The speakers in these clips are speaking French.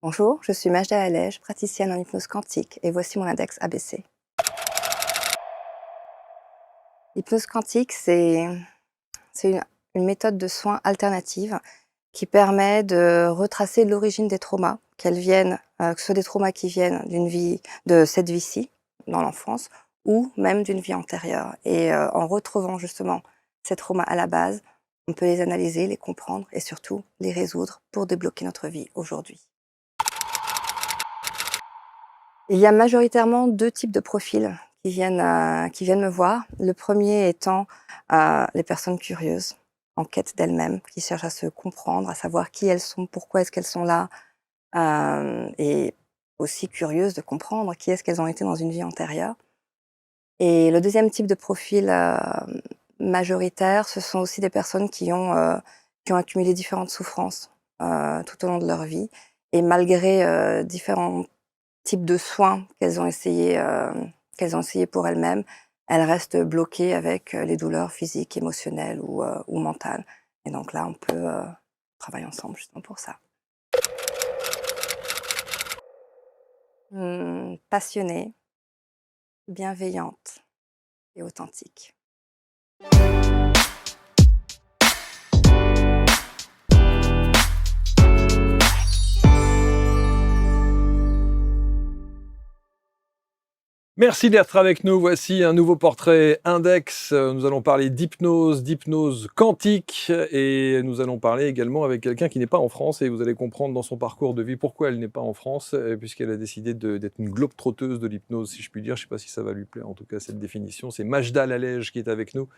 Bonjour, je suis Majda Alej, praticienne en hypnose quantique et voici mon index ABC. L'hypnose quantique, c'est une méthode de soins alternative qui permet de retracer l'origine des traumas, que ce soit des traumas qui viennent de cette vie-ci, dans l'enfance, ou même d'une vie antérieure. Et en retrouvant justement ces traumas à la base, on peut les analyser, les comprendre et surtout les résoudre pour débloquer notre vie aujourd'hui. Il y a majoritairement 2 types de profils qui viennent me voir. Le premier étant, les personnes curieuses, en quête d'elles-mêmes, qui cherchent à se comprendre, à savoir qui elles sont, pourquoi est-ce qu'elles sont là, et aussi curieuses de comprendre qui est-ce qu'elles ont été dans une vie antérieure. Et le deuxième type de profil, majoritaire, ce sont aussi des personnes qui ont accumulé différentes souffrances, tout au long de leur vie et malgré, différents types de soins qu'elles ont essayé pour elles-mêmes, elles restent bloquées avec, les douleurs physiques, émotionnelles ou mentales. Et donc là, on peut, travailler ensemble justement pour ça. Passionnée, bienveillante et authentique. Merci d'être avec nous. Voici un nouveau portrait index. Nous allons parler d'hypnose quantique et nous allons parler également avec quelqu'un qui n'est pas en France et vous allez comprendre dans son parcours de vie pourquoi elle n'est pas en France puisqu'elle a décidé d'être une globe-trotteuse de l'hypnose, si je puis dire. Je ne sais pas si ça va lui plaire, en tout cas cette définition. C'est Majda Alej qui est avec nous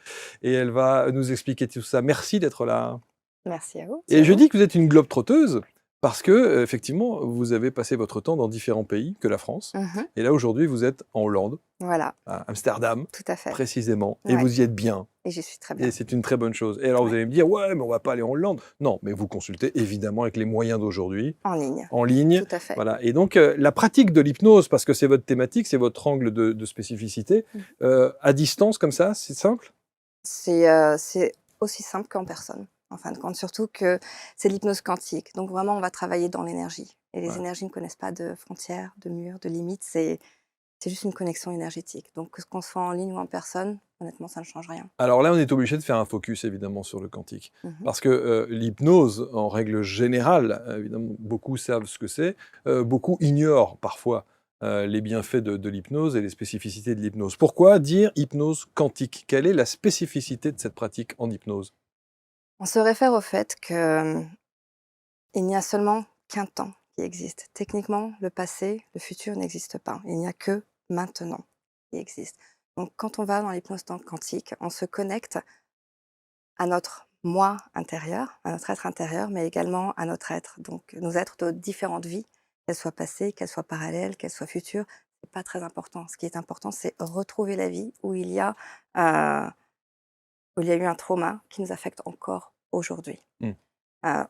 et elle va nous expliquer tout ça. Merci d'être là. Merci à vous, Et je Thierry. dis que vous êtes une globe-trotteuse parce que, effectivement, vous avez passé votre temps dans différents pays que la France. Mmh. Et là, aujourd'hui, vous êtes en Hollande, Voilà, à Amsterdam, tout à fait. précisément, et Ouais, vous y êtes bien. et j'y suis très Et bien. c'est une très bonne chose. Et alors, vous Ouais, allez me dire, ouais, mais on va pas aller en Hollande. Non, mais vous consultez évidemment avec les moyens d'aujourd'hui, en ligne, en ligne. tout à fait. Voilà. Et donc, la pratique de l'hypnose, parce que c'est votre thématique, c'est votre angle de spécificité, Mmh. à distance comme ça, c'est simple? C'est aussi simple qu'en personne, en fin de compte, surtout que c'est l'hypnose quantique. Donc vraiment, on va travailler dans l'énergie et les Voilà. énergies ne connaissent pas de frontières, de murs, de limites, c'est juste une connexion énergétique. Donc que ce qu'on soit en ligne ou en personne, honnêtement, ça ne change rien. Alors là, on est obligé de faire un focus évidemment sur le quantique. Mmh. Parce que l'hypnose, en règle générale, évidemment, beaucoup savent ce que c'est, beaucoup ignorent parfois les bienfaits de l'hypnose et les spécificités de l'hypnose. Pourquoi dire hypnose quantique? Quelle est la spécificité de cette pratique en hypnose? On se réfère au fait que, il n'y a seulement qu'un temps qui existe. Techniquement, le passé, le futur n'existe pas. Il n'y a que maintenant qui existe. Donc quand on va dans l'hypnose quantique, on se connecte à notre moi intérieur, à notre être intérieur, mais également à notre être. Donc nos êtres de différentes vies, qu'elles soient passées, qu'elles soient parallèles, qu'elles soient futures, c'est pas très important. Ce qui est important, c'est retrouver la vie heu, où il y a eu un trauma qui nous affecte encore aujourd'hui. Hmm.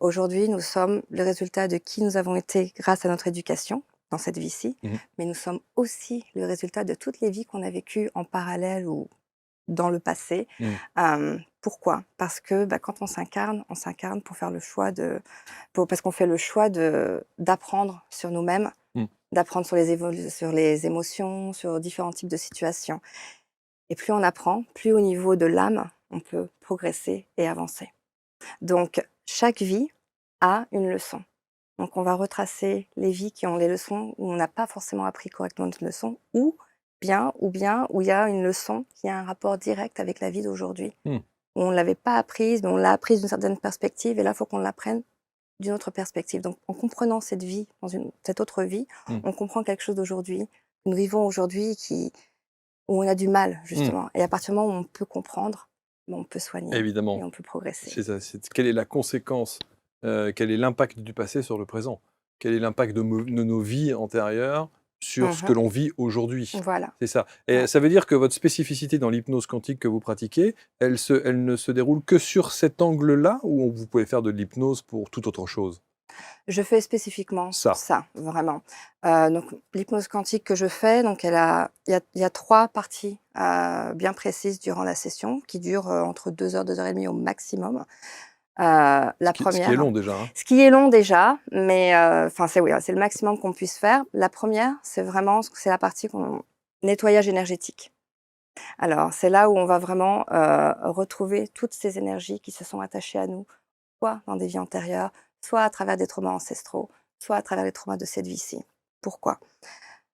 Aujourd'hui, nous sommes le résultat de qui nous avons été grâce à notre éducation dans cette vie-ci, Mhm. mais nous sommes aussi le résultat de toutes les vies qu'on a vécues en parallèle ou dans le passé. Hmm. Pourquoi? Parce que, quand on s'incarne pour faire le choix parce qu'on fait le choix d'apprendre sur nous-mêmes, Hmm. d'apprendre sur les émotions, sur différents types de situations. Et plus on apprend, plus au niveau de l'âme, on peut progresser et avancer. Donc chaque vie a une leçon. Donc on va retracer les vies qui ont les leçons où on n'a pas forcément appris correctement notre leçon, ou bien où il y a une leçon qui a un rapport direct avec la vie d'aujourd'hui. Hmm. Où on ne l'avait pas apprise, mais on l'a apprise d'une certaine perspective et là, il faut qu'on l'apprenne d'une autre perspective. Donc en comprenant cette vie, cette autre vie, Hmm. on comprend quelque chose d'aujourd'hui, que nous vivons aujourd'hui où on a du mal Hmm. justement. Et à partir du moment où on peut comprendre, on peut soigner et Évidemment, on peut progresser. c'est ça. Quelle est la conséquence, quel est l'impact du passé sur le présent? Quel est l'impact de nos vies antérieures sur ce que Mmh. l'on vit aujourd'hui? Voilà, C'est ça. Et ouais. ça veut dire que votre spécificité dans l'hypnose quantique que vous pratiquez, elle ne se déroule que sur cet angle-là ou vous pouvez faire de l'hypnose pour toute autre chose? Je fais spécifiquement Ça. ça, vraiment. Donc l'hypnose quantique que je fais, donc il y a 3 parties, bien précises durant la session qui durent, entre 2 heures, 2 heures et demie au maximum. La Ce qui est première, long déjà, hein. ce qui est long déjà, mais enfin, c'est oui, c'est le maximum qu'on puisse faire. La première, c'est la partie nettoyage énergétique. Alors, c'est là où on va vraiment, retrouver toutes ces énergies qui se sont attachées à nous, soit dans des vies antérieures, soit à travers des traumas ancestraux, soit à travers les traumas de cette vie-ci. Pourquoi?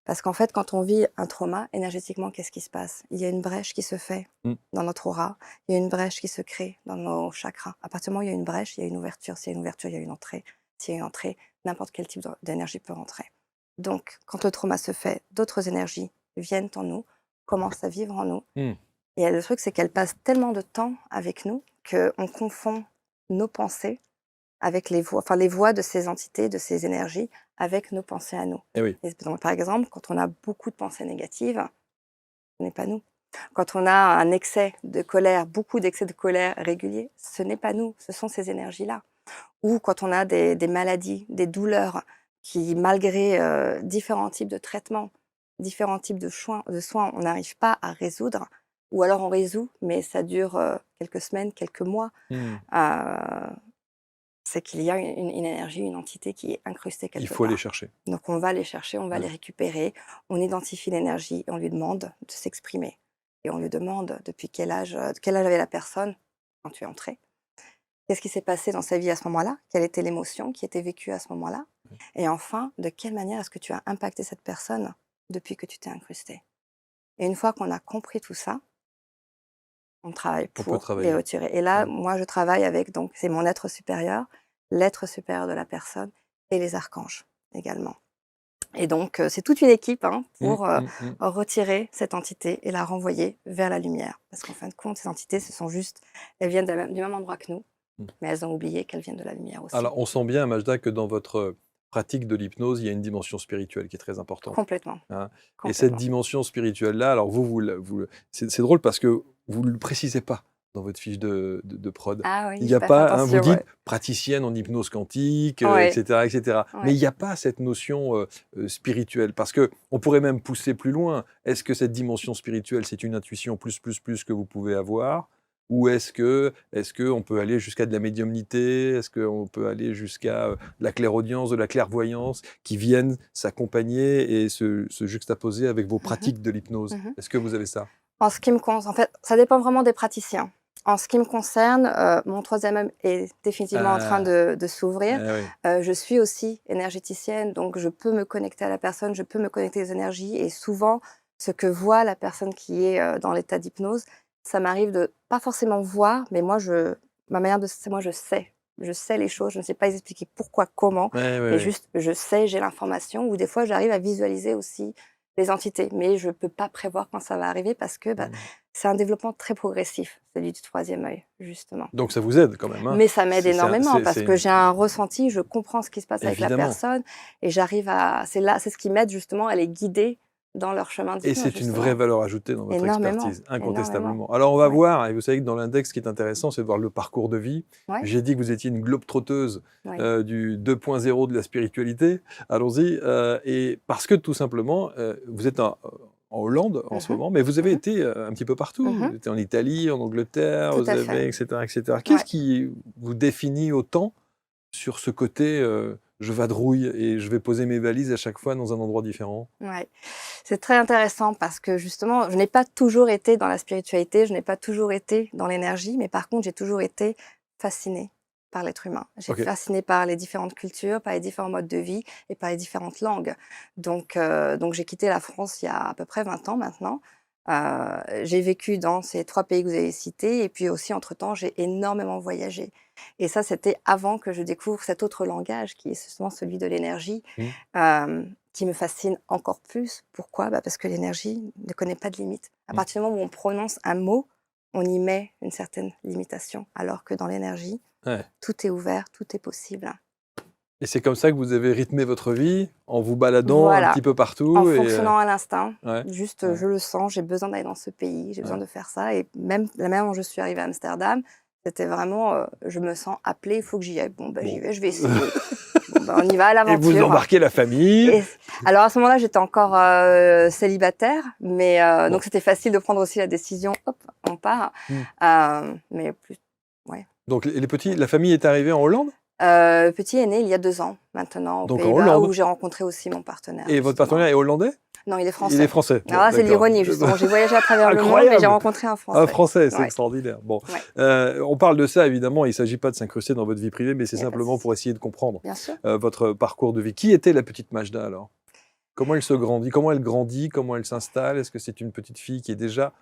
Parce qu'en fait, quand on vit un trauma, énergétiquement, qu'est-ce qui se passe? Il y a une brèche qui se fait Mmh. dans notre aura, il y a une brèche qui se crée dans nos chakras. À partir du moment où il y a une brèche, il y a une ouverture. S'il y a une ouverture, il y a une entrée. S'il y a une entrée, n'importe quel type d'énergie peut rentrer. Donc, quand le trauma se fait, d'autres énergies viennent en nous, commencent à vivre en nous. Mmh. Et le truc, c'est qu'elles passent tellement de temps avec nous qu'on confond nos pensées avec les voix de ces entités, de ces énergies, avec nos pensées à nous. Eh oui. Et donc, par exemple, quand on a beaucoup de pensées négatives, ce n'est pas nous. Quand on a un excès de colère, beaucoup d'excès de colère réguliers, ce n'est pas nous, ce sont ces énergies-là. Ou quand on a des maladies, des douleurs qui, malgré différents types de traitements, différents types de soins, on n'arrive pas à résoudre, ou alors on résout, mais ça dure quelques semaines, quelques mois. Mmh. euh, c'est qu'il y a une énergie, une entité qui est incrustée Il quelque faut aller part. chercher. Donc on va les chercher, on va Ouais. les récupérer, on identifie l'énergie et on lui demande de s'exprimer. Et on lui demande depuis quel âge avait la personne quand tu es entré. Qu'est-ce qui s'est passé dans sa vie à ce moment-là? Quelle était l'émotion qui était vécue à ce moment-là? Et enfin, de quelle manière est-ce que tu as impacté cette personne depuis que tu t'es incrusté? Et une fois qu'on a compris tout ça, on travaille On peut pour les travailler. retirer. Et là, Mmh. moi, je travaille avec, donc, c'est mon être supérieur, l'être supérieur de la personne et les archanges également. Et donc, c'est toute une équipe hein, Mmh, pour mmh, mmh. retirer cette entité et la renvoyer vers la lumière. Parce qu'en fin de compte, ces entités, elles viennent du même endroit que nous, Mmh. mais elles ont oublié qu'elles viennent de la lumière aussi. Alors, on sent bien, Majda, que dans votre pratique de l'hypnose, il y a une dimension spirituelle qui est très importante, Complètement, hein. Et cette complètement. dimension spirituelle-là, alors c'est drôle parce que vous ne le précisez pas dans votre fiche de prod. Ah Il oui, n'y j'ai a pas fait pas, hein, vous attention, dites ouais. praticienne en hypnose quantique, et Ouais, cetera, et cetera. Mais ouais. il n'y a pas cette notion spirituelle, parce que on pourrait même pousser plus loin. Est-ce que cette dimension spirituelle, c'est une intuition plus que vous pouvez avoir? Ou est-ce que on peut aller jusqu'à de la médiumnité? Est-ce qu'on peut aller jusqu'à de la clairaudience, de la clairvoyance, qui viennent s'accompagner et se juxtaposer avec vos Mhm, pratiques de l'hypnose? mhm. Est-ce que vous avez ça? En fait, ça dépend vraiment des praticiens. En ce qui me concerne, mon troisième œil est définitivement en train Ah, de s'ouvrir. eh oui. Je suis aussi énergéticienne, donc je peux me connecter à la personne, je peux me connecter aux énergies et souvent, ce que voit la personne qui est, dans l'état d'hypnose, ça m'arrive de pas forcément voir, mais ma manière de c'est moi je sais. Je sais les choses, je ne sais pas expliquer pourquoi, comment, Ouais, ouais, mais ouais. juste je sais, j'ai l'information ou des fois j'arrive à visualiser aussi les entités, mais je peux pas prévoir quand ça va arriver parce que, bah, Mmh. c'est un développement très progressif, celui du troisième œil, justement. Donc ça vous aide quand même, hein? Mais ça m'aide C'est énormément parce c'est que une j'ai un ressenti, je comprends ce qui se passe avec la évidemment. personne et c'est ce qui m'aide justement à les guider dans leur chemin Et d'hypnose, c'est une vraie justement. valeur ajoutée dans votre Énormément, expertise, énormément. incontestablement. Alors on va Ouais, voir, et vous savez que dans l'index, ce qui est intéressant, c'est de voir le parcours de vie. ouais, J'ai dit que vous étiez une globe-trotteuse oui. du 2.0 de la spiritualité. Allons-y. Et parce que tout simplement, vous êtes en Hollande en ce Mmh. moment, mais vous avez Mmh. été un petit peu partout. Vous Mmh. étiez en Italie, en Angleterre, Tout vous à fait. avez, etc., etc. Qu'est-ce Ouais. qui vous définit autant sur ce côté je vadrouille et je vais poser mes valises à chaque fois dans un endroit différent? Ouais. C'est très intéressant parce que justement, je n'ai pas toujours été dans la spiritualité, je n'ai pas toujours été dans l'énergie, mais par contre, j'ai toujours été fascinée par l'être humain. J'ai Ok. fascinée par les différentes cultures, par les différents modes de vie et par les différentes langues. Donc j'ai quitté la France il y a à peu près 20 ans maintenant. J'ai vécu dans ces 3 pays que vous avez cités et puis aussi entre-temps, j'ai énormément voyagé. Et ça, c'était avant que je découvre cet autre langage qui est justement celui de l'énergie. Hmm. Qui me fascine encore plus. Pourquoi? Bah, parce que l'énergie ne connaît pas de limite. À Hmm. partir du moment où on prononce un mot, on y met une certaine limitation, alors que dans l'énergie, Ouais. tout est ouvert, tout est possible. Et c'est comme ça que vous avez rythmé votre vie, en vous baladant un Voilà, petit peu en partout et fonctionnant à l'instinct, ouais, juste, ouais, je le sens, j'ai besoin d'aller dans ce pays, j'ai besoin ouais. de faire ça et même la manière dont je suis arrivée à Amsterdam, c'était vraiment, je me sens appelée, il faut que j'y aille. Bon, bah, j'y Bon. vais, je vais essayer. Bon, bah, on y va à Et vous l'aventure. embarquez la famille. Et alors à ce moment-là, j'étais encore, célibataire, mais Bon. donc c'était facile de prendre aussi la décision, hop, on part. Mmh. Mais plus ouais. Donc les petits, la famille est arrivée en Hollande? Le petit est né il y a 2 ans maintenant aux Donc en Pays-Bas, Hollande. où j'ai rencontré aussi mon partenaire Et votre partenaire justement. est hollandais? Non, il est Il est français. français. Bon, Alors là, c'est d'accord. l'ironie justement. J'ai voyagé à travers le monde, mais j'ai Incroyable! rencontré un Un Français. Français, c'est Ouais, extraordinaire. Bon, ouais, on parle de ça évidemment, il ne s'agit pas de s'incruster dans votre vie privée, mais c'est il y a pas de simplement pour souci. essayer de comprendre, Bien sûr. votre parcours de vie. Qui était la petite Majda alors? Comment elle se grandit? Comment elle grandit? Comment elle s'installe? Est-ce que c'est une petite fille qui est déjà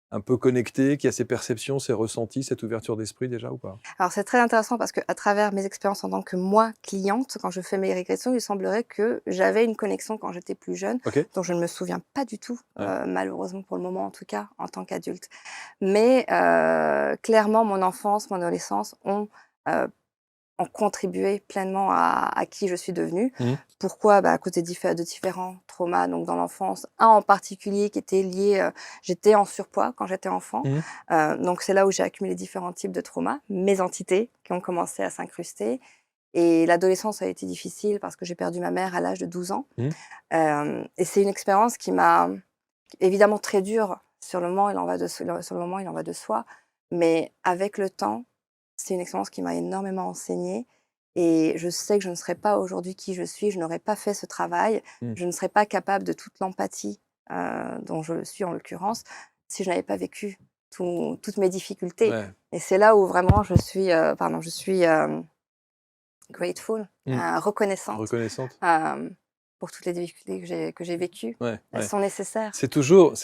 un peu connectée, qui a ses perceptions, ses ressentis, cette ouverture d'esprit déjà ou pas? Alors c'est très intéressant parce qu'à travers mes expériences en tant que moi, cliente, quand je fais mes régressions, il semblerait que j'avais une connexion quand j'étais plus jeune, OK, dont je ne me souviens pas du tout, ouais. malheureusement pour le moment en tout cas, en tant qu'adulte. Mais clairement mon enfance, mon adolescence heu, ont contribué pleinement à qui je suis devenue. Mmh. Pourquoi? Bah, à cause de différents traumas, donc dans l'enfance. Un en particulier qui était lié, j'étais en surpoids quand j'étais enfant, Mmh. donc c'est là où j'ai accumulé différents types de traumas, mes entités qui ont commencé à s'incruster et l'adolescence a été difficile parce que j'ai perdu ma mère à l'âge de 12 ans, Mmh. et c'est une expérience qui m'a évidemment très dure sur le moment, il en va de sur le moment, il en va de soi, mais avec le temps, c'est une expérience qui m'a énormément enseignée et je sais que je ne serais pas aujourd'hui qui je suis, je n'aurais pas fait ce travail, Mmh. je ne serais pas capable de toute l'empathie, dont je le suis en l'occurrence, si je n'avais pas vécu toutes mes difficultés Ouais. et c'est là où vraiment je suis, grateful, Mmh. reconnaissante, Reconnaissante? hem, pour toutes les difficultés que j'ai vécues. Ouais, Elles ouais. sont nécessaires. C'est toujours,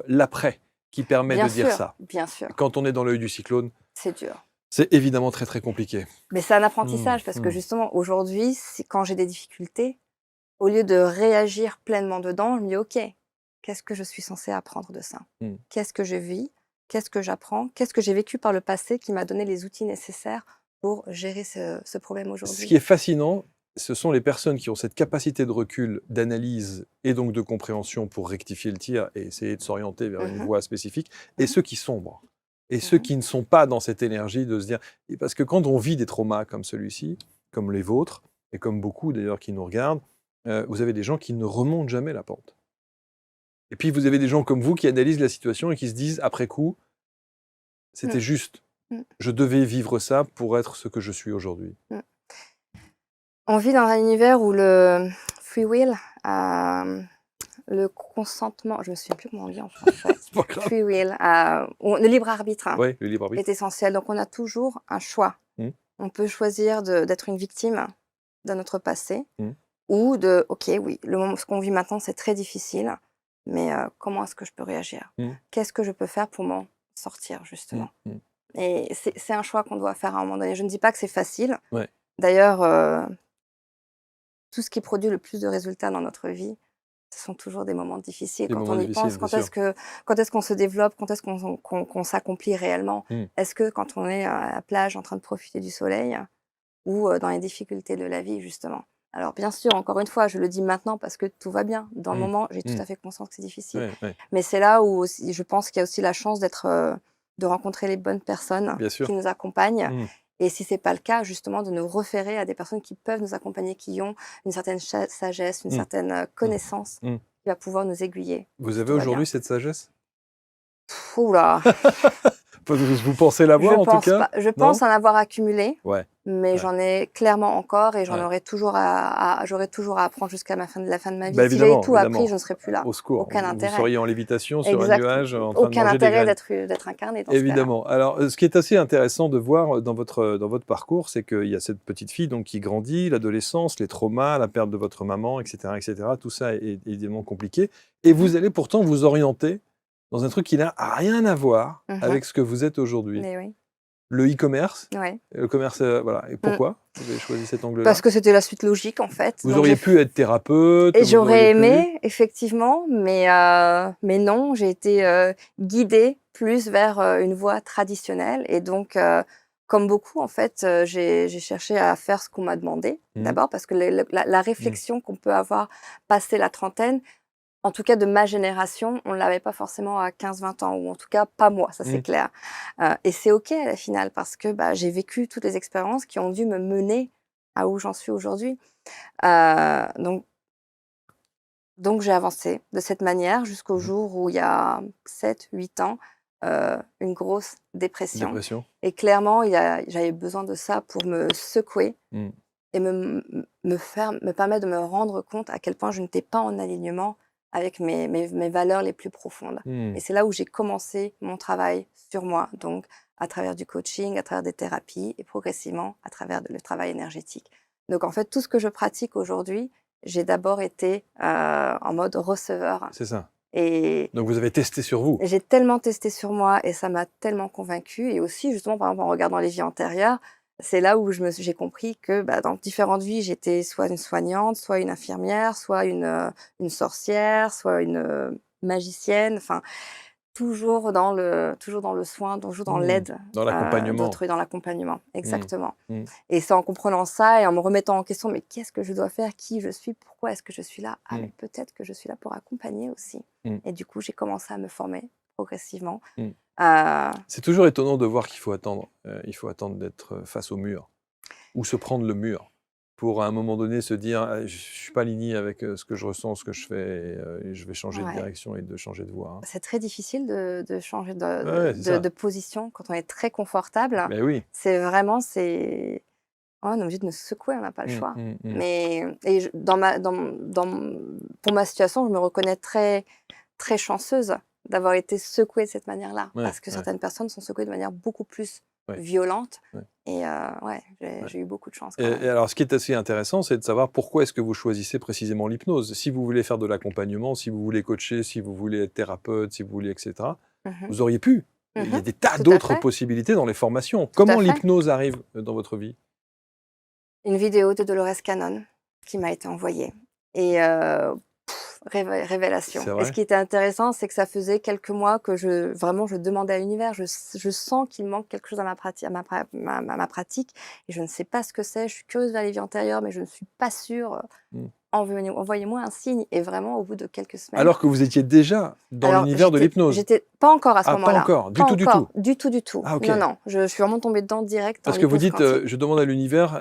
l'après qui permet de dire ça. Bien sûr, Quand on est dans l'œil du cyclone, c'est dur. c'est évidemment très, très compliqué. Mais c'est un Mmh, apprentissage parce que mmh. justement aujourd'hui, si quand j'ai des difficultés, au lieu de réagir pleinement dedans, je me dis: «OK, qu'est-ce que je suis censée apprendre de ça? Mmh. Qu'est-ce que je vis? Qu'est-ce que j'apprends? Qu'est-ce que j'ai vécu par le passé qui m'a donné les outils nécessaires pour gérer ce problème Ce aujourd'hui?» qui est fascinant, ce sont les personnes qui ont cette capacité de recul, d'analyse et donc de compréhension pour rectifier le tir et essayer de s'orienter vers une Mmh mh. voie spécifique, et Mmh. ceux qui sombrent. Et ceux Mmh. qui ne sont pas dans cette énergie de se dire... et parce que quand on vit des traumas comme celui-ci, comme les vôtres, et comme beaucoup d'ailleurs qui nous regardent, vous avez des gens qui ne remontent jamais la pente. Et puis vous avez des gens comme vous qui analysent la situation et qui se disent après coup, Mmh. c'était juste, Mmh. je devais vivre ça pour être ce que je suis aujourd'hui. Mmh. On vit dans un univers où le free will, hem, le consentement, je me souviens plus comment on dit en français. C'est pas grave. Free will, ou le libre arbitre, hein, Ouais, le libre arbitre. est essentiel. Donc on a toujours un choix. Mmh. On peut choisir d'être une victime de notre passé Mmh. ou de: «OK, oui, le moment ce qu'on vit maintenant, c'est très difficile, mais comment est-ce que je peux réagir? Mmh. Qu'est-ce que je peux faire pour m'en sortir Mmh. justement?» Mmh. Et c'est un choix qu'on doit faire à un moment donné. Je ne dis pas que c'est facile. Ouais. D'ailleurs, tout ce qui produit le plus de résultats dans notre vie, ce sont toujours des moments difficiles. Des Quand moments on y pense, difficiles, bien sûr. quand est-ce qu'on se développe? Quand est-ce qu'on s'accomplit réellement? Mmh. Est-ce que quand on est à la plage en train de profiter du soleil ou dans les difficultés de la vie justement? Alors bien sûr, encore une fois, je le dis maintenant parce que tout va bien. Dans le Mmh. moment, j'ai tout Mmh. à fait conscience que c'est difficile. Ouais, ouais. Mais c'est là où aussi je pense qu'il y a aussi la chance de rencontrer les bonnes personnes Bien sûr. qui nous accompagnent Mmh. et si c'est pas le cas, justement de nous référer à des personnes qui peuvent nous accompagner, qui ont une certaine sagesse, une Mmh. certaine, Mmh. connaissance Mmh. qui va pouvoir nous aiguiller Vous si avez tout va bien. aujourd'hui cette sagesse? Ouh là! Vous pensez l'avoir en tout cas? Je Non? pense en avoir accumulé, Ouais, mais ouais, j'en ai clairement encore et ouais. j'aurai toujours à apprendre jusqu'à la fin de ma vie. Bah, Si j'avais évidemment, tout appris, évidemment. je ne serais plus là. Au secours, Aucun vous intérêt. seriez en lévitation sur un Exact. nuage, en train de Aucun manger des intérêt graines. d'être incarné dans ce cas-là. Évidemment. Alors, ce qui est assez intéressant de voir, dans votre parcours, c'est qu'il y a cette petite fille donc qui grandit, l'adolescence, les traumas, la perte de votre maman et cetera et cetera. Tout ça est évidemment compliqué et Mmh mh. vous allez pourtant vous orienter dans un truc qui n'a rien à voir Mmh. avec ce que vous êtes aujourd'hui. Mais oui, Le e-commerce, ouais. le commerce, voilà. Et Mmh. pourquoi vous avez choisi cet Parce angle-là? que c'était la suite logique en fait, Vous donc auriez pu être thérapeute, et vous auriez j'aurais pu... aimé effectivement, mais non, j'ai été, guidée plus vers, une voie traditionnelle et donc comme beaucoup en fait, j'ai cherché à faire ce qu'on m'a demandé. Mmh, D'abord parce que la mmh, réflexion qu'on peut avoir passé la trentaine, en tout cas de ma génération, on ne l'avait pas forcément à 15-20 ans ou en tout cas pas moi, ça c'est mmh. clair. Et c'est OK à la finale parce que, bah, j'ai vécu toutes les expériences qui ont dû me mener à où j'en suis aujourd'hui. Donc j'ai avancé de cette manière jusqu'au Mmh. jour où il y a 7-8 ans, une grosse dépression Dépression. et clairement, j'avais besoin de ça pour me secouer Mmh. et me permettre de me rendre compte à quel point je n'étais pas en alignement avec mes valeurs les plus profondes et Mmh. c'est là où j'ai commencé mon travail sur moi, donc à travers du coaching, à travers des thérapies et progressivement à travers le travail énergétique. Donc en fait, tout ce que je pratique aujourd'hui, j'ai d'abord été, en mode receveur C'est ça. et Donc vous avez testé sur vous? j'ai tellement testé sur moi et ça m'a tellement convaincue et aussi justement, par exemple, en regardant les vies antérieures, c'est là où j'ai compris que, bah, dans différentes vies, j'étais soit une soignante, soit une infirmière, soit une sorcière, soit une, magicienne, enfin toujours dans le soin, toujours dans Mmh. l'aide, Dans l'accompagnement. d'autrui, dans l'accompagnement, Mmh. exactement. Mmh. Et c'est en comprenant ça et en me remettant en question: «Mais qu'est-ce que je dois faire? Qui je suis? Pourquoi est-ce que je suis là? Ah Mmh. mais peut-être que je suis là pour accompagner aussi» Mmh. et du coup, j'ai commencé à me former progressivement. Mmh. Heu, C'est toujours étonnant de voir il faut attendre d'être, face au mur ou se prendre le mur pour à un moment donné se dire: «Ah, je suis pas aligné avec, ce que je ressens, ce que je fais et je vais changer de ouais, direction et de changer de voie», hein. c'est très difficile de changer de Ouais, de ouais, c'est de ça. de position quand on est très confortable. Mais oui. C'est ouais, on est obligé de nous secouer, on n'a pas le Mmh, choix. mmh, mmh. Mais et je dans ma dans m pour ma situation, je me reconnais très très chanceuse d'avoir été secouée de cette manière-là, Ouais, parce que ouais, certaines personnes sont secouées de manière beaucoup plus ouais, violente ouais, et ouais, ouais. j'ai eu beaucoup de chance quand Et même. alors ce qui est assez intéressant, c'est de savoir pourquoi est-ce que vous choisissez précisément l'hypnose? Si vous voulez faire de l'accompagnement, si vous voulez coacher, si vous voulez être thérapeute, si vous voulez et cetera, Mmh. vous auriez pu. Il y Mmh. a des tas Tout à d'autres fait, possibilités dans les formations. tout à Comment fait. l'hypnose arrive, dans votre vie? Une vidéo de Dolores Cannon qui m'a été envoyée et révélation C'est et ce vrai? qui était intéressant, c'est que ça faisait quelques mois que je demandais à l'univers, je sens qu'il manque quelque chose à ma pratique et je ne sais pas ce que c'est. Je suis curieuse vers les vies antérieures, mais je ne suis pas sûre, Mmh. envoyez-moi un signe et vraiment au bout de quelques semaines Alors que vous étiez déjà dans alors l'univers de l'hypnose? j'étais pas encore à ce Ah, pas moment-là, encore, pas du tout, du tout? encore, du tout, du tout. Ah, OK. Non, non, je suis vraiment tombée dedans direct dans Parce que vous l'hypnose dites, quantique. «Je demande à l'univers,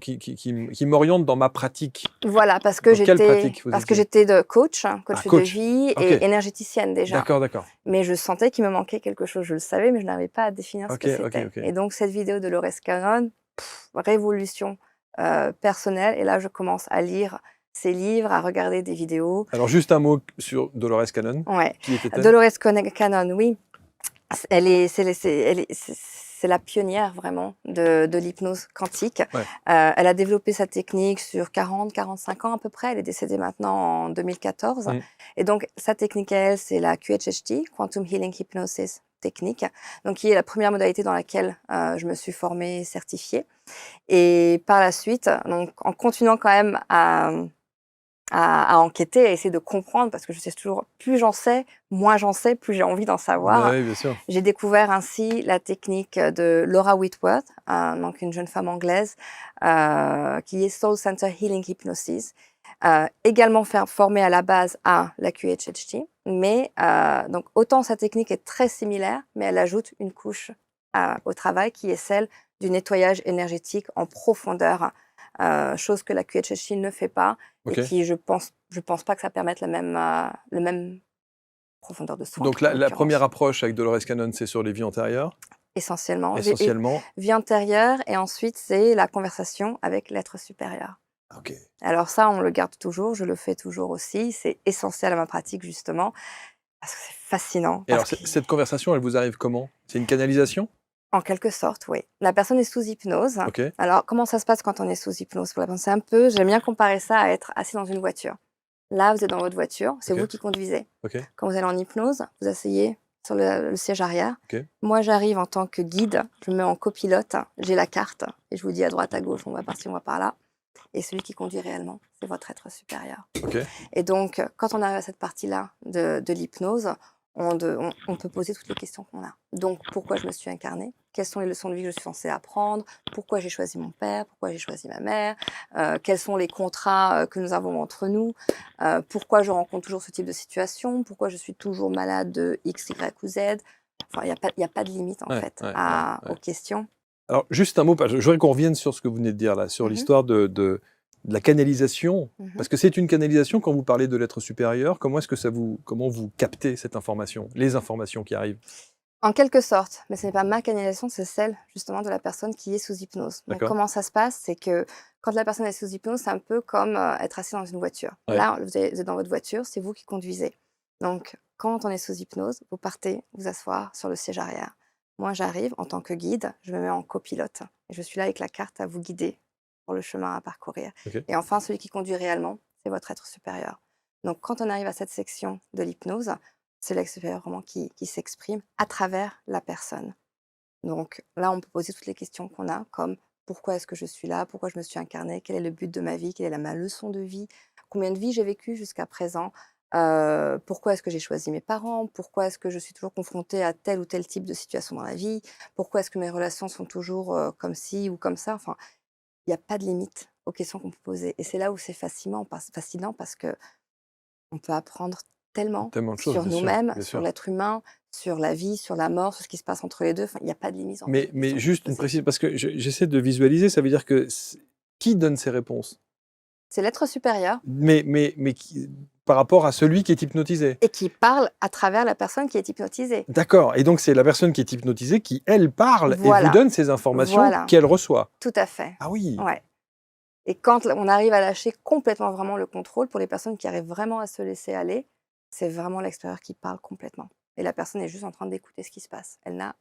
qui m'oriente dans ma pratique». Voilà, Dans quelle pratique vous parce que étiez? j'étais de coach, Ah, coach de coach. vie OK. et énergéticienne déjà. D'accord, d'accord. Mais je sentais qu'il me manquait quelque chose. Je le savais, mais je n'arrivais pas à définir ce OK, que OK, c'était. OK. Et donc cette vidéo de Dolores Cannon, révolution, personnelle et là je commence à lire ses livres, à regarder des vidéos. Alors juste un mot sur Dolores Cannon. Ouais, Qui était-elle? Dolores Cannon, oui, elle est c'est la pionnière vraiment de l'hypnose quantique. Ouais. Elle a développé sa technique sur 40-45 ans à peu près. Elle est décédée maintenant en 2014 Mmh. et donc sa technique à elle, c'est la QHHT, Quantum Healing Hypnosis technique, donc qui est la première modalité dans laquelle, je me suis formée et certifiée et par la suite, donc en continuant quand même à enquêter, à essayer de comprendre parce que je sais toujours plus j'en sais, moins j'en sais, plus j'ai envie d'en Bah, savoir. oui, bien sûr. J'ai découvert ainsi la technique de Laura Whitworth, donc une jeune femme anglaise, qui est Soul Center Healing Hypnosis, également formée à la base à la QHHT, mais donc autant sa technique est très similaire, mais elle ajoute une couche, au travail qui est celle du nettoyage énergétique en profondeur, chose que la QHHT ne fait pas et OK. qui je pense pas que ça permette le même profondeur de soin, Donc en la première l'occurrence. approche avec Dolores Cannon, c'est sur les vies antérieures, Essentiellement, essentiellement? vie antérieure et ensuite c'est la conversation avec l'être supérieur. OK. Alors ça, on le garde toujours, je le fais toujours aussi, c'est essentiel à ma pratique justement, parce que c'est fascinant, Et parce alors que cette conversation, elle vous arrive comment? C'est une canalisation? en quelque sorte, oui. La personne est sous hypnose. OK, Alors comment ça se passe quand on est sous hypnose? Pour la personne, c'est un peu j'aime bien comparer ça à être assis dans une voiture. Là, vous êtes dans votre voiture, c'est vous OK, qui conduisez. OK, Quand vous allez en hypnose, vous asseyez sur le siège arrière. OK. Moi, j'arrive en tant que guide, je me mets en copilote, j'ai la carte et je vous dis à droite, à gauche, on va par ci, on va par là. Et celui qui conduit réellement, c'est votre être supérieur. OK. Et donc, quand on arrive à cette partie-là de l'hypnose, on peut poser toutes les questions qu'on a. Donc, pourquoi je me suis incarnée? Quelles sont les leçons de vie que je suis censée apprendre? Pourquoi j'ai choisi mon père? Pourquoi j'ai choisi ma mère? Quels sont les contrats que nous avons entre nous? Pourquoi je rencontre toujours ce type de situation? Pourquoi je suis toujours malade de X, Y ou Z? Enfin, il y a pas de limite, en Ouais, fait, ouais, ouais, aux ouais. questions. Alors juste un mot, je voudrais qu'on revienne sur ce que vous venez de dire là, sur Mmh. l'histoire de la canalisation. Mmh. Parce que c'est une canalisation quand vous parlez de l'être supérieur. Comment vous captez cette information, les informations qui arrivent? En quelque sorte, mais ce n'est pas ma canalisation, c'est celle justement de la personne qui est sous hypnose. Donc D'accord. comment ça se passe? C'est que quand la personne est sous hypnose, c'est un peu comme, être assis dans une voiture. Ouais. Là, vous êtes dans votre voiture, c'est vous qui conduisez. Donc quand on est sous hypnose, vous partez vous asseoir sur le siège arrière. Moi, j'arrive en tant que guide, je me mets en copilote et je suis là avec la carte à vous guider pour le chemin à parcourir. OK. Et enfin, celui qui conduit réellement, c'est votre être supérieur. Donc quand on arrive à cette section de l'hypnose, c'est l'ex supérieur vraiment qui s'exprime à travers la personne. Donc là, on peut poser toutes les questions qu'on a, comme: «Pourquoi est-ce que je suis là? Pourquoi je me suis incarnée? Quel est le but de ma vie? Quelle est la ma leçon de vie? Combien de vies j'ai vécues jusqu'à présent? Pourquoi est-ce que j'ai choisi mes parents? Pourquoi est-ce que je suis toujours confrontée à tel ou tel type de situation dans la vie? Pourquoi est-ce que mes relations sont toujours, comme ci ou comme ça?» Enfin, il y a pas de limite aux questions qu'on peut poser et c'est là où c'est fascinant parce qu'on peut apprendre tellement Tellement de choses, sur bien sûr, nous-mêmes, bien sur sûr. l'être humain, sur la vie, sur la mort, sur ce qui se passe entre les 2. Enfin, il y a pas de limite en fait aux Mais questions qu'on peut juste une poser. précision, parce que j'essaie de visualiser, ça veut dire que qui donne ces réponses? C'est l'être supérieur Mais qui, par rapport à celui qui est hypnotisé? et qui parle à travers la personne qui est hypnotisée. D'accord, et donc c'est la personne qui est hypnotisée qui, elle, parle et vous Voilà, donne ces informations voilà, qu'elle reçoit? tout à fait. Ah oui! Ouais, et quand on arrive à lâcher complètement vraiment le contrôle, pour les personnes qui arrivent vraiment à se laisser aller, c'est vraiment l'extérieur qui parle complètement et la personne est juste en train d'écouter ce qui se passe. Elle n'a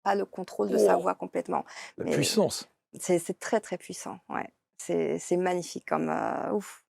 pas le contrôle de sa Oh! voix complètement, La mais puissance! c'est très, très puissant, ouais. C'est magnifique comme, ouf!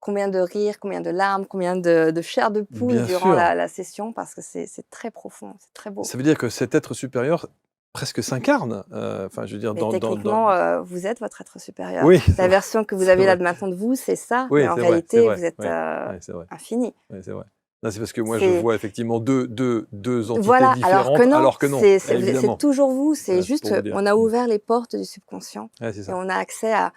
Combien de rires, combien de larmes, combien de chair de poule Bien durant sûr! la session parce que c'est très profond, c'est très beau Ça veut dire que cet être supérieur presque s'incarne, enfin, je veux dire et dans techniquement, vous êtes votre être supérieur. oui, c'est La vrai, version que vous c'est avez là vrai. de maintenant de vous, c'est ça, mais Oui, en c'est réalité, vrai, vous êtes, ouais, ouais, c'est vrai, infini. ouais, c'est vrai. Non, c'est parce que moi je C'est vois effectivement deux entités Voilà, alors que différentes, non, alors que non, c'est évidemment. toujours vous, c'est Ouais, c'est pour juste, vous dire. on a Mmh. ouvert les portes du subconscient Ouais, c'est et ça. on a accès à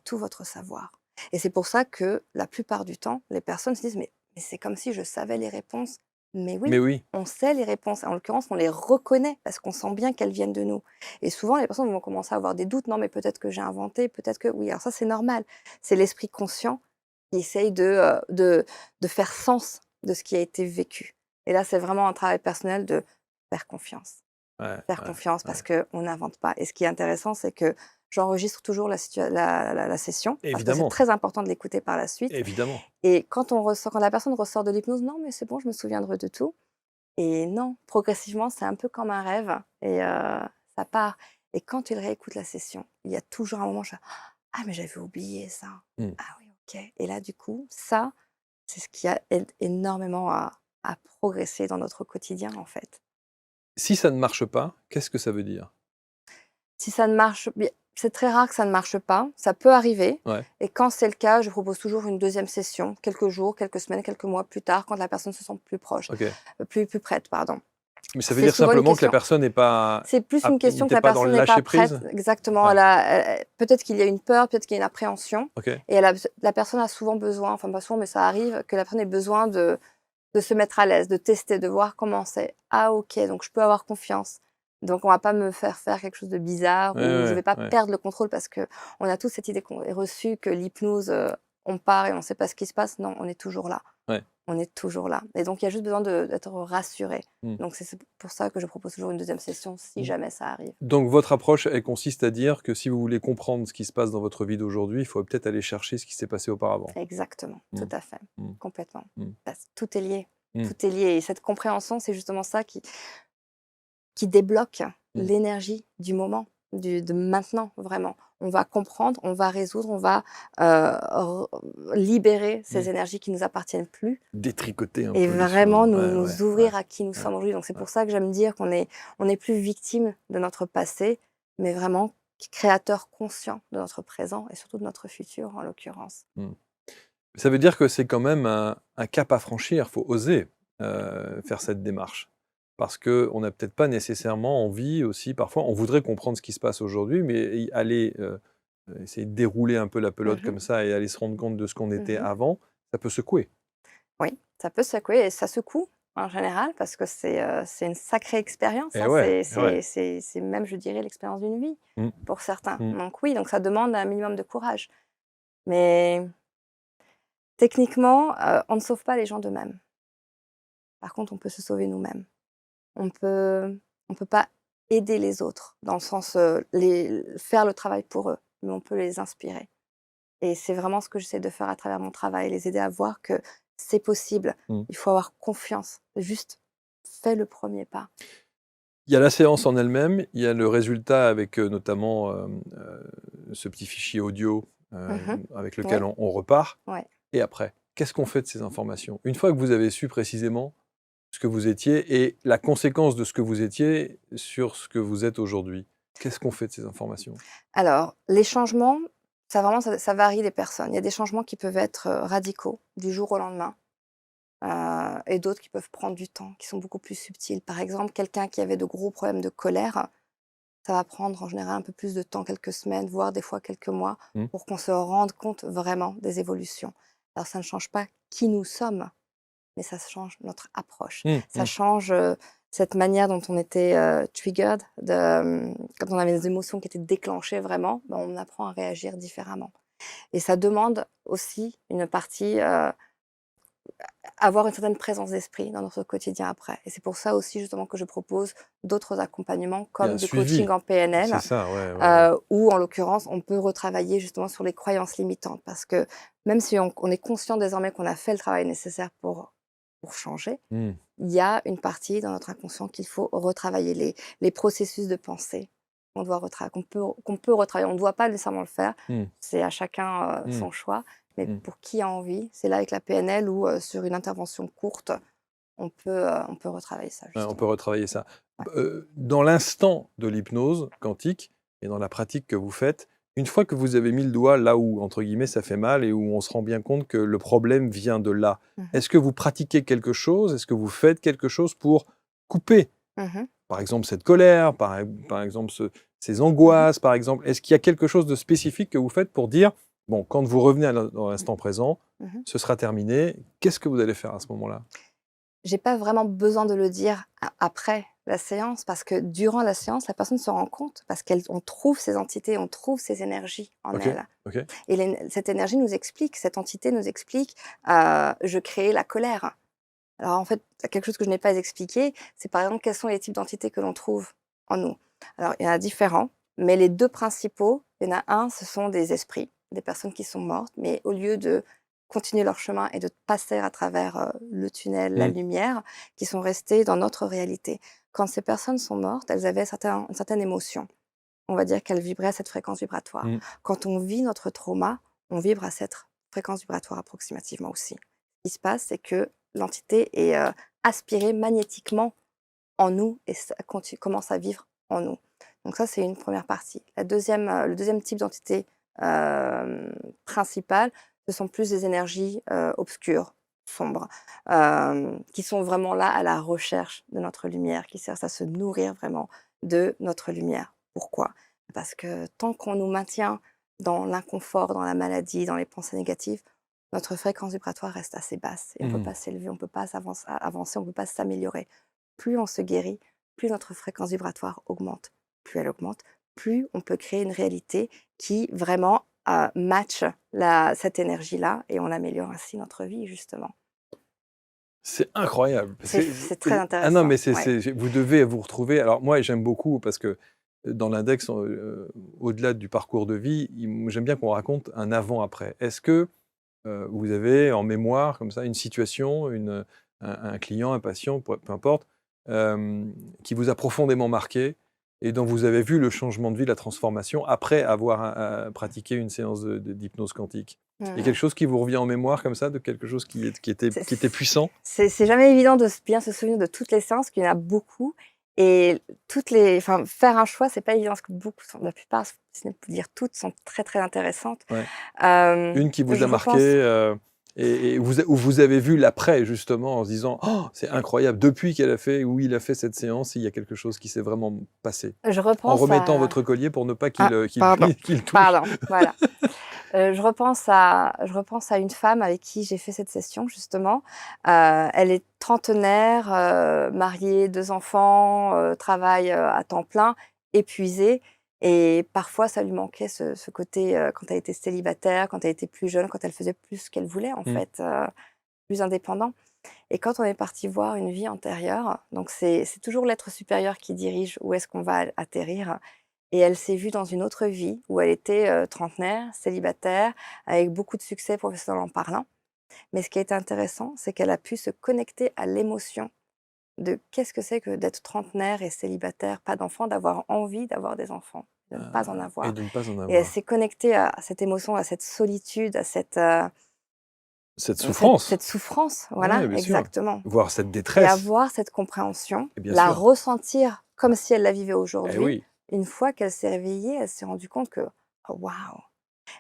tout votre savoir et c'est pour ça que la plupart du temps, les personnes se disent: «Mais c'est comme si je savais les réponses». Mais Mais oui, oui, on sait les réponses. En l'occurrence, on les reconnaît parce qu'on sent bien qu'elles viennent de nous et souvent les personnes vont commencer à avoir des doutes: «Non, mais peut-être que j'ai inventé, peut-être que» oui, alors ça, c'est normal. C'est l'esprit conscient qui essaye de faire sens de ce qui a été vécu et là, c'est vraiment un travail personnel de faire confiance. ouais, Faire ouais, confiance ouais. parce qu'on n'invente pas et ce qui est intéressant, c'est que j'enregistre toujours la session parce que c'est Évidemment, très important de l'écouter par la suite évidemment. et quand la personne ressort de l'hypnose: «Non, mais c'est bon, je me souviendrai de tout» et non, progressivement, c'est un peu comme un rêve et ça part et quand il réécoute la session, il y a toujours un moment, je fais: «Ah mais j'avais oublié ça. Mmh. Ah oui, OK» et là, du coup, ça, c'est ce qui aide énormément à progresser dans notre quotidien, en fait. Si ça ne marche pas, qu'est-ce que ça veut dire? Si ça ne marche bien, c'est très rare que ça ne marche pas, ça peut arriver Ouais, et quand c'est le cas, je propose toujours une deuxième session, quelques jours, quelques semaines, quelques mois plus tard, quand la personne se sent plus proche, OK. plus prête, pardon. Mais ça veut C'est dire souvent une simplement que la question personne n'est pas c'est plus une question que n'était la pas dans personne le n'est pas lâcher prête prise? exactement, Ouais, peut-être qu'il y a une peur, peut-être qu'il y a une appréhension OK. et la personne a souvent besoin, enfin pas souvent, mais ça arrive que la personne ait besoin de se mettre à l'aise, de tester, de voir comment c'est. «Ah OK, donc je peux avoir confiance. Donc on va pas me faire quelque chose de bizarre Ouais, ou je ouais, vais pas ouais. perdre le contrôle» parce qu'on a tous cette idée qu'on est reçue que l'hypnose, on part et on ne sait pas ce qui se passe. Non, on est toujours là. Ouais. On est toujours là et donc il y a juste besoin d'être rassuré. Mmh. Donc c'est pour ça que je propose toujours une deuxième session si jamais ça arrive. Donc votre approche, elle consiste à dire que si vous voulez comprendre ce qui se passe dans votre vie d'aujourd'hui, il faut peut-être aller chercher ce qui s'est passé auparavant. Exactement, Mmh, tout à fait, mmh, complètement. mmh, Parce tout est lié, mmh, tout est lié et cette compréhension, c'est justement ça qui débloque mmh. l'énergie du moment, de maintenant, vraiment. On va comprendre, on va résoudre, on va, re libérer Mmh. ces énergies qui ne nous appartiennent plus Détricoter un et peu les choses. vraiment Ouais, ouais, nous ouais, ouvrir à qui nous ouais, sommes aujourd'hui. Donc c'est ouais. pour ça que j'aime dire on n'est plus victime de notre passé, mais vraiment créateur conscient de notre présent et surtout de notre futur, en l'occurrence. Mmh. Ça veut dire que c'est quand même un cap à franchir, il faut oser, faire cette démarche. Parce qu'on n'a peut-être pas nécessairement envie aussi, parfois on voudrait comprendre ce qui se passe aujourd'hui, mais aller, essayer de dérouler un peu la pelote Mmh. comme ça et aller se rendre compte de ce qu'on était Mmh. avant, ça peut secouer. Oui, ça peut secouer et ça secoue en général parce que c'est une sacrée expérience, Eh hein. ouais, eh ouais. C'est même, je dirais, l'expérience d'une vie Mmh, pour certains. mmh. Donc oui, donc ça demande un minimum de courage. Mais techniquement, on ne sauve pas les gens d'eux-mêmes. Par contre, on peut se sauver nous-mêmes. On peut on peut pas aider les autres dans le sens, faire le travail pour eux, mais on peut les inspirer et c'est vraiment ce que j'essaie de faire à travers mon travail, les aider à voir que c'est possible. Mmh. Il faut avoir confiance, juste fais le premier pas. Il y a la séance en elle-même, il y a le résultat avec, notamment, ce petit fichier audio, Mmh. avec lequel Oui, on repart ouais. et après? Qu'est-ce qu'on fait de ces informations? Une fois que vous avez su précisément ce que vous étiez et la conséquence de ce que vous étiez sur ce que vous êtes aujourd'hui, qu'est-ce qu'on fait de ces informations? Alors, les changements, ça varie des personnes. Il y a des changements qui peuvent être, radicaux, du jour au lendemain, et d'autres qui peuvent prendre du temps, qui sont beaucoup plus subtils. Par exemple, quelqu'un qui avait de gros problèmes de colère, ça va prendre en général un peu plus de temps, quelques semaines, voire des fois quelques mois, Mmh. pour qu'on se rende compte vraiment des évolutions. Alors ça ne change pas qui nous sommes, mais ça change notre approche. Mmh, Ça mmh. change, cette manière dont on était, triggered quand on avait des émotions qui étaient déclenchées vraiment, ben, on apprend à réagir différemment et ça demande aussi une partie, avoir une certaine présence d'esprit dans notre quotidien après et c'est pour ça aussi justement que je propose d'autres accompagnements Il y a un comme du coaching suivi. en PNL, C'est ça, ouais, ouais, ouais. où en l'occurrence on peut retravailler justement sur les croyances limitantes. Parce que même si on est conscient désormais qu'on a fait le travail nécessaire pour changer, Mmh. il y a une partie dans notre inconscient qu'il faut retravailler, les processus de pensée qu'on peut retravailler. On ne doit pas nécessairement le faire, Mmh. c'est à chacun, Mmh. son choix, mais Mmh. pour qui a envie, c'est là avec la PNL ou sur une intervention courte, on peut retravailler ça Ouais, on peut justement. retravailler ça. Ouais. Dans l'instant de l'hypnose quantique et dans la pratique que vous faites, une fois que vous avez mis le doigt là où, entre guillemets, «ça fait mal» et où on se rend bien compte que le problème vient de là, Mmh. est-ce que vous pratiquez quelque chose? Est-ce que vous faites quelque chose pour couper, Mmh. par exemple, cette colère, par exemple, ces Mmh. angoisses, par exemple? Est-ce qu'il y a quelque chose de spécifique que vous faites pour dire: «Bon, quand vous revenez dans Mmh. l'instant présent, Mmh. ce sera terminé». Qu'est-ce que vous allez faire à ce moment-là? J'ai pas vraiment besoin de le dire après la séance parce que durant la séance, la personne se rend compte parce qu'on trouve ces entités, on trouve ces énergies en OK, elle OK. et cette énergie nous explique, cette entité nous explique, «Je créais la colère». Alors en fait, il y a quelque chose que je n'ai pas expliqué, c'est par exemple quels sont les types d'entités que l'on trouve en nous. Alors il y en a différents, mais les 2 principaux, il y en a un, ce sont des esprits, des personnes qui sont mortes, mais au lieu de continuer leur chemin et de passer à travers, le tunnel, la Mmh. lumière, qui sont restés dans notre réalité. Quand ces personnes sont mortes, elles avaient une certaine émotion. On va dire qu'elles vibraient à cette fréquence vibratoire. Mmh. Quand on vit notre trauma, on vibre à cette fréquence vibratoire approximativement aussi. Ce qui se passe, c'est que l'entité est, aspirée magnétiquement en nous et ça commence à vivre en nous. Donc ça, c'est une première partie. Le deuxième type d'entité, principale, ce sont plus des énergies, obscures, sombres, qui sont vraiment là à la recherche de notre lumière, qui cherchent à se nourrir vraiment de notre lumière. Pourquoi? Parce que tant qu'on nous maintient dans l'inconfort, dans la maladie, dans les pensées négatives, notre fréquence vibratoire reste assez basse et on ne peut Mmh. pas s'élever, on ne peut pas avancer, on ne peut pas s'améliorer. Plus on se guérit, plus notre fréquence vibratoire augmente. Plus elle augmente, plus on peut créer une réalité qui vraiment, match cette énergie-là et on améliore ainsi notre vie justement. C'est incroyable. C'est très Ah non, intéressant, mais ouais. vous devez vous retrouver. Alors moi, j'aime beaucoup parce que dans l'index, au-delà du parcours de vie, j'aime bien qu'on raconte un avant-après. Est-ce que vous avez en mémoire comme ça une situation, un client, un patient, peu importe, qui vous a profondément marqué et dont vous avez vu le changement de vie, la transformation après avoir pratiqué une séance d'hypnose quantique? Il y a quelque Mmh. chose qui vous revient en mémoire comme ça, de quelque chose C'est qui était puissant? c'est jamais évident de bien se souvenir de toutes les séances, qu'il y en a beaucoup et faire un choix, c'est pas évident parce que la plupart, si ce n'est pour dire toutes, sont très, très intéressantes. Ouais. Une qui vous Je a marqué, repense et où vous avez vu l'après justement en se disant: «Oh, c'est incroyable, depuis qu'elle a fait ou il a fait cette séance, il y a quelque chose qui s'est vraiment passé». je En repense remettant à votre collier pour ne pas ah, pardon, qu'il touche. pardon, voilà. Je repense à une femme avec qui j'ai fait cette session justement. Elle est trentenaire, mariée, 2 enfants, travaille, à temps plein, épuisée et parfois ça lui manquait ce côté, quand elle était célibataire, quand elle était plus jeune, quand elle faisait plus ce qu'elle voulait en Mmh. fait, plus indépendant. Et quand on est parti voir une vie antérieure, donc c'est toujours l'être supérieur qui dirige où est-ce qu'on va atterrir. Et elle s'est vue dans une autre vie où elle était trentenaire, célibataire, avec beaucoup de succès professionnel en parlant. Mais ce qui est intéressant, c'est qu'elle a pu se connecter à l'émotion de qu'est-ce que c'est que d'être trentenaire et célibataire, pas d'enfant, d'avoir envie d'avoir des enfants, de ne pas en Et avoir. de ne pas en Et elle avoir. s'est connectée à cette émotion, à cette solitude, à Cette cette souffrance, souffrance, voilà, ouais, bien sûr, exactement. voire cette Et détresse, avoir cette compréhension, et bien la sûr. ressentir comme si elle la vivait Eh aujourd'hui. oui, Une fois qu'elle s'est réveillée, elle s'est rendue compte que: «Oh waouh!»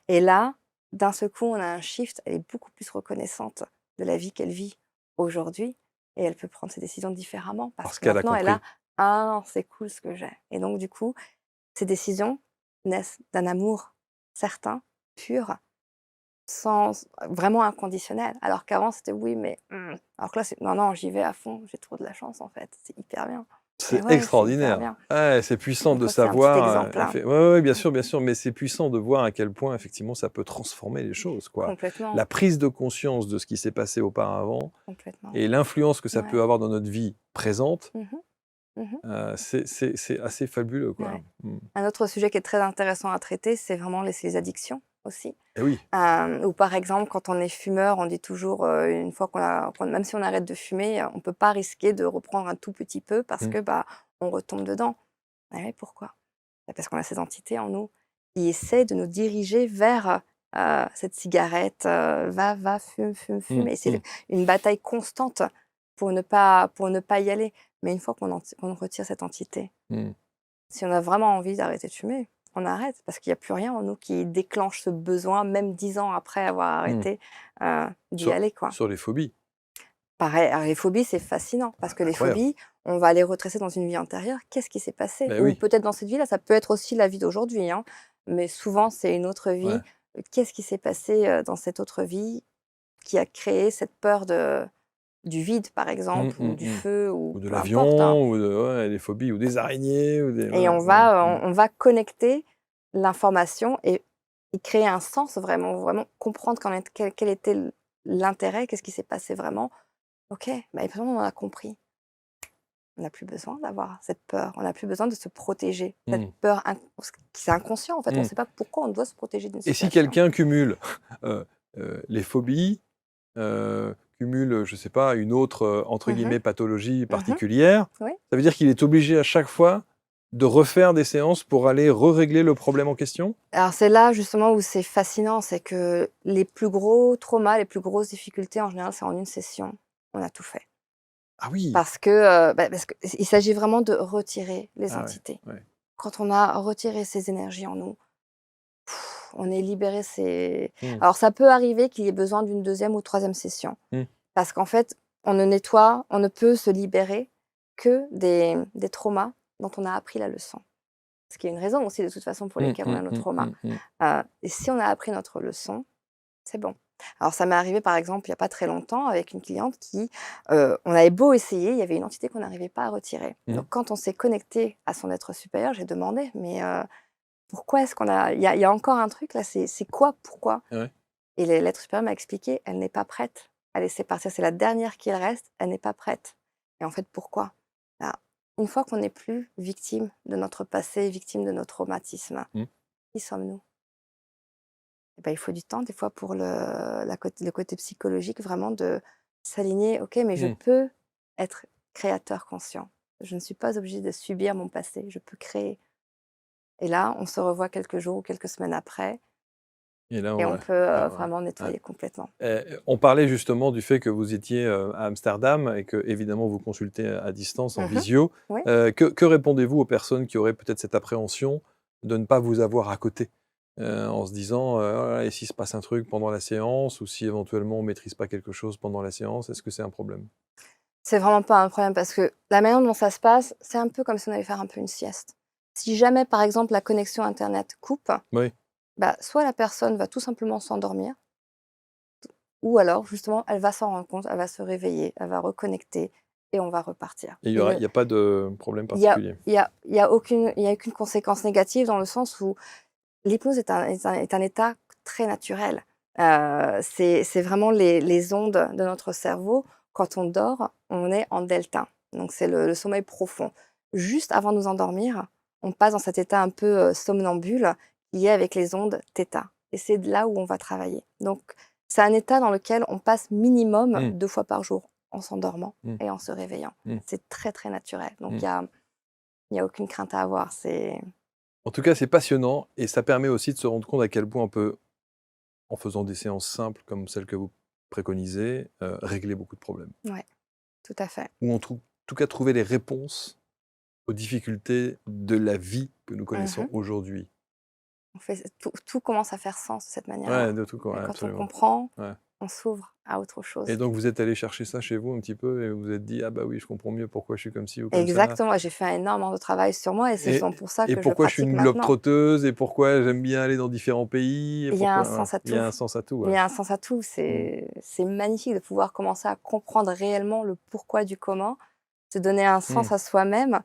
Et là, d'un seul coup, on a un shift, elle est beaucoup plus reconnaissante de la vie qu'elle vit aujourd'hui et elle peut prendre ses décisions différemment parce parce que qu'elle a maintenant elle a: compris. «Ah non, c'est cool ce que j'ai» et donc du coup, ces décisions naissent d'un amour certain, pur, sans vraiment inconditionnel. Alors qu'avant c'était: «Oui, mais alors que là c'est: «Non, non, j'y vais à fond, j'ai trop de la chance en fait, c'est hyper bien». Et C'est ouais, c'est hyper extraordinaire. bien. Ouais, c'est puissant Donc de ça, c'est un petit savoir, exemple, hein. ouais, ouais, Mmh, bien sûr, mais c'est puissant de voir à quel point effectivement ça peut transformer les choses, quoi. complètement, La prise de conscience de ce qui s'est passé auparavant complètement. et l'influence que ça peut Ouais. avoir dans notre vie présente, Mmh mh. Mmh. c'est assez fabuleux, quoi. Ouais. Mmh. Un autre sujet qui est très intéressant à traiter, c'est vraiment les addictions aussi. Et oui. Ou par exemple, quand on est fumeur, on dit toujours, une fois qu'on même si on arrête de fumer, on peut pas risquer de reprendre un tout petit peu parce Mmh. que, bah, on retombe dedans. Ah ouais, pourquoi? Bah, parce qu'on a ces entités en nous qui essaient de nous diriger vers, cette cigarette, «Va, fume, fume, fume» Mmh. et c'est Mmh. une bataille constante pour ne pas y aller. Mais une fois qu'on retire cette entité, Mmh. si on a vraiment envie d'arrêter de fumer, on arrête parce qu'il y a plus rien en nous qui déclenche ce besoin, même 10 ans après avoir Mmh. arrêté, d'y Sur aller, quoi. sur les phobies, Pareil, alors les phobies, c'est fascinant parce que les incroyable. phobies, on va les retracer dans une vie antérieure. Qu'est-ce qui s'est passé? Beh Ou oui, peut-être dans cette vie-là, ça peut être aussi la vie d'aujourd'hui, hein, mais souvent, c'est une autre ouais. vie. Qu'est-ce qui s'est passé, dans cette autre vie qui a créé cette peur du vide, par Mmh, exemple, ou mmh, du mmh. feu ou Ou de peu importe, hein? l'avion ou de ouais, des phobies ou des araignées ou des Et voilà, ouais. Mmh. on va connecter l'information et créer un sens vraiment, vraiment comprendre quel était l'intérêt, qu'est-ce qui s'est passé vraiment. OK, bah, et maintenant on a compris. On n'a plus besoin d'avoir cette peur, on n'a plus besoin de se protéger. Cette Mmh. peur c'est inconscient en fait, on ne Mmh. sait pas pourquoi on doit se protéger d'une Et si situation. quelqu'un cumule, heu les phobies, cumule, je sais pas, une autre, entre Mmh mh. guillemets «pathologie» Mmh. particulière, Oui. ça veut dire qu'il est obligé à chaque fois de refaire des séances pour aller régler le problème en question? Alors c'est là justement où c'est fascinant, c'est que les plus gros traumas, les plus grosses difficultés en général, c'est en une session, on a tout fait. Ah oui! Parce que, parce qu'il s'agit vraiment de retirer les Ah ouais, entités. ouais. Quand on a retiré ces énergies en nous, on est libéré ces Mmh. alors ça peut arriver qu'il y ait besoin d'une deuxième ou troisième session. Mmh. Parce qu'en fait, on ne peut se libérer que des traumas dont on a appris la leçon. Ce qui est une raison aussi de toute façon pour Mmh, lesquelles on mmh, a nos mmh, traumas. mmh, mmh. Et si on a appris notre leçon, c'est bon. Alors ça m'est arrivé par exemple il y a pas très longtemps avec une cliente qui, on avait beau essayer, il y avait une entité qu'on n'arrivait pas à retirer. Mmh. Donc quand on s'est connecté à son être supérieur, j'ai demandé: «Mais, pourquoi est-ce qu'on a il y a encore un truc là, c'est quoi? Pourquoi?» Ouais. Et l'être supérieur m'a expliqué: «Elle n'est pas prête à laisser partir, c'est la dernière qu'il reste, elle n'est pas prête». Et en fait pourquoi? Bah, une fois qu'on n'est plus victime de notre passé, victime de nos traumatismes, Mmh. qui sommes-nous? Et bah, il faut du temps des fois pour le côté psychologique vraiment de s'aligner: «OK, mais je Mmh. peux être créateur conscient. Je ne suis pas obligée de subir mon passé, je peux créer». Et là, on se revoit quelques jours ou quelques semaines après Et là, et on on ouais, peut, ouais, ouais, vraiment ouais. nettoyer complètement. On parlait justement du fait que vous étiez, à Amsterdam et que évidemment vous consultez à distance, en Mmh. visio. Oui. Que répondez-vous aux personnes qui auraient peut-être cette appréhension de ne pas vous avoir à côté? En se disant, «Oh là là, et s'il se passe un truc pendant la séance ou si éventuellement on maîtrise pas quelque chose pendant la séance, est-ce que c'est un problème?» C'est vraiment pas un problème parce que la manière dont ça se passe, c'est un peu comme si on allait faire un peu une sieste. Si jamais, par exemple, la connexion internet coupe, Oui, bah, soit la personne va tout simplement s'endormir ou alors justement elle va s'en rendre compte, elle va se réveiller, elle va reconnecter et on va repartir. et Il ne il y a pas de problème il particulier? y a aucune conséquence négative dans le sens où l'hypnose est un état très naturel. C'est vraiment les ondes de notre cerveau Quand on dort, on est en delta, donc c'est le sommeil profond. Juste avant de nous endormir, on passe dans cet état un peu, somnambule qui est avec les ondes θ et c'est de là où on va travailler. Donc c'est un état dans lequel on passe minimum Mmh. 2 fois par jour en s'endormant Mmh. et en se réveillant. Mmh. C'est très, très naturel, donc Mmh. il y a aucune crainte à avoir, c'est En tout cas, c'est passionnant et ça permet aussi de se rendre compte à quel point on peut, en faisant des séances simples comme celles que vous préconisez, régler beaucoup de problèmes. ouais, tout à fait. Ou en tout cas trouver les réponses aux difficultés de la vie que nous connaissons Mmh. aujourd'hui. On fait tout commence à faire sens de cette Ouais, manière-là de tout, et ouais, quand on absolument. comprend, Ouais. on s'ouvre à autre Et chose. donc vous êtes allé chercher ça chez vous un petit peu et vous vous êtes dit: «Ah bah oui, je comprends mieux pourquoi je suis comme ci ou comme ça Exactement, j'ai fait énormément de travail sur moi et c'est et justement pour ça et que je pourquoi je suis pratique une maintenant. globe-trotteuse et pourquoi j'aime bien aller dans différents pays et Il y a un pourquoi» ouais, sens à il y tout. a un sens à tout, Il ouais. y a un sens à tout. Mmh. C'est magnifique de pouvoir commencer à comprendre réellement le pourquoi du comment, se donner un Mmh. sens à soi-même.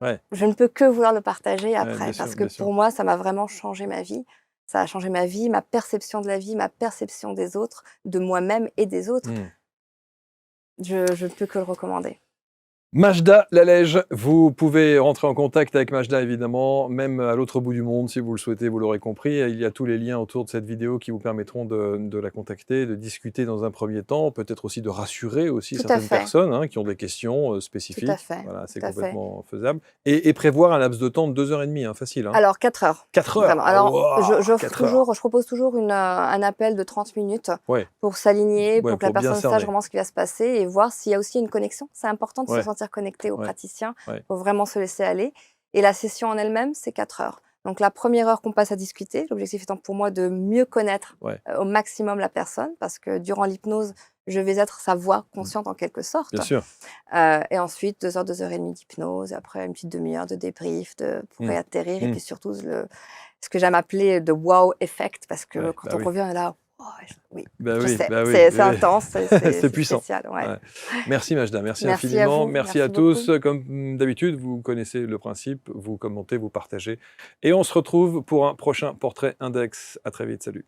Ouais, Je ne peux que vouloir le partager ouais, après parce que bien sûr. pour moi, ça m'a vraiment changé ma vie. Ça a changé ma vie, ma perception de la vie, ma perception des autres, de moi-même et des autres. Mmh. Je ne peux que le recommander. Majda Lalège, vous pouvez rentrer en contact avec Majda évidemment, même à l'autre bout du monde si vous le souhaitez, vous l'aurez compris. Il y a tous les liens autour de cette vidéo qui vous permettront de la contacter, de discuter dans un premier temps, peut-être aussi de rassurer aussi Tout à certaines fait, personnes qui ont des questions tout à spécifiques. fait, Voilà, c'est tout à fait. complètement faisable. Et prévoir un laps de temps de 2 heures et demie, facile. Alors 4 heures, 4 heures. vraiment. Ah, Alors waouh, 4 heures. je propose toujours un appel de 30 minutes Ouais, pour s'aligner, ouais, pour que la pour bien personne sache cerner. vraiment ce qui va se passer et voir s'il y a aussi une connexion. C'est important de se Ouais, sentir connecté au ouais, praticien, ouais. faut vraiment se laisser aller et la session en elle-même, c'est 4 heures. Donc la première heure qu'on passe à discuter, l'objectif étant pour moi de mieux connaître, Ouais. au maximum la personne parce que durant l'hypnose, je vais être sa voix Mmh. consciente en quelque sorte. Bien sûr. Et ensuite 2 heures, 2 heures et demie d'hypnose, après une petite demi-heure de débrief pour Mmh. réatterrir et Mmh. puis surtout ce que j'aime appeler le wow effect parce que Ouais, quand bah on oui. revient, on est là: «Waouh!» Oui, Bah je oui, sais, bah oui, c'est oui, intense, oui. C'est c'est puissant. spécial, ouais. Ouais. Merci Majda, merci Merci à infiniment. vous, Merci à merci beaucoup. tous. Comme d'habitude, vous connaissez le principe, vous commentez, vous partagez. Et on se retrouve pour un prochain portrait index. À très vite, salut.